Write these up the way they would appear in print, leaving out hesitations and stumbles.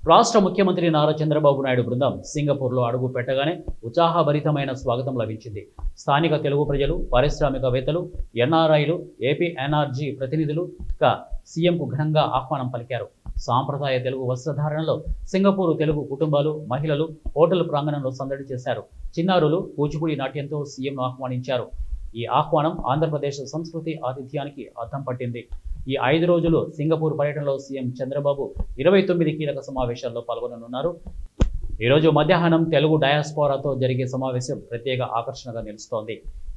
రాష్ట్ర ముఖ్యమంత్రి నారా చంద్రబాబు నాయుడు బృందం సింగపూర్లో అడుగు పెట్టగానే ఉత్సాహభరితమైన స్వాగతం లభించింది. స్థానిక తెలుగు ప్రజలు, పారిశ్రామికవేత్తలు, ఎన్ఆర్ఐలు, ఏపీ ఎన్ఆర్జీ ప్రతినిధులు సీఎంకు ఘనంగా ఆహ్వానం పలికారు. సాంప్రదాయ తెలుగు వస్త్రధారణలో సింగపూరు తెలుగు కుటుంబాలు, మహిళలు హోటల్ ప్రాంగణంలో సందడి చేశారు. చిన్నారులు కూచిపూడి నాట్యంతో సీఎంను ఆహ్వానించారు. ఈ ఆహ్వానం ఆంధ్రప్రదేశ్ సంస్కృతి ఆతిథ్యానికి అద్దం పట్టింది. ఈ 5 రోజులు సింగపూర్ పర్యటనలో సీఎం చంద్రబాబు 29 కీలక సమావేశాల్లో పాల్గొననున్నారు. ఈరోజు మధ్యాహ్నం తెలుగు డయాస్పోరాతో జరిగే సమావేశం ప్రత్యేక ఆకర్షణగా నిలుస్తోంది.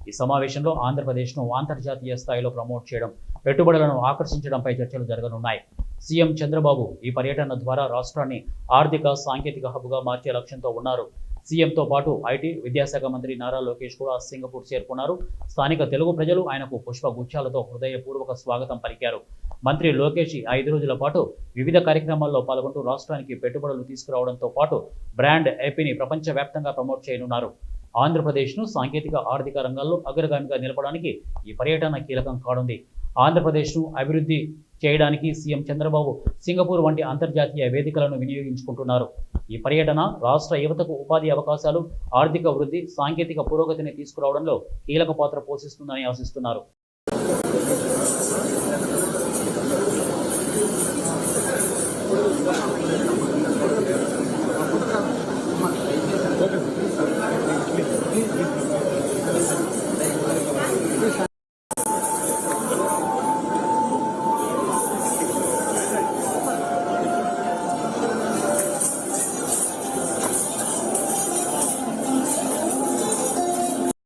ఈ సమావేశంలో ఆంధ్రప్రదేశ్ను అంతర్జాతీయ స్థాయిలో ప్రమోట్ చేయడం, పెట్టుబడులను ఆకర్షించడంపై చర్చలు జరగనున్నాయి. సీఎం చంద్రబాబు ఈ పర్యటన ద్వారా రాష్ట్రాన్ని ఆర్థిక, సాంకేతిక హబ్గా మార్చే లక్ష్యంతో ఉన్నారు. సీఎంతో పాటు ఐటీ, విద్యాశాఖ మంత్రి నారా లోకేష్ కూడా సింగపూర్ చేరుకున్నారు. స్థానిక తెలుగు ప్రజలు ఆయనకు పుష్పగుచ్చాలతో హృదయపూర్వక స్వాగతం పలికారు. మంత్రి లోకేష్ 5 రోజుల పాటు వివిధ కార్యక్రమాల్లో పాల్గొంటూ రాష్ట్రానికి పెట్టుబడులు తీసుకురావడంతో పాటు బ్రాండ్ ఏపీని ప్రపంచవ్యాప్తంగా ప్రమోట్ చేయనున్నారు. ఆంధ్రప్రదేశ్ను సాంకేతిక, ఆర్థిక రంగాల్లో అగ్రగామిగా నిలపడానికి ఈ పర్యటన కీలకం కానుంది. ఆంధ్రప్రదేశ్ను అభివృద్ధి చేయడానికి సీఎం చంద్రబాబు సింగపూర్ వంటి అంతర్జాతీయ వేదికలను వినియోగించుకుంటున్నారు. ఈ పర్యటన రాష్ట్ర యువతకు ఉపాధి అవకాశాలు, ఆర్థిక వృద్ధి, సాంకేతిక పురోగతిని తీసుకురావడంలో కీలక పాత్ర పోషిస్తుందని ఆశిస్తున్నారు.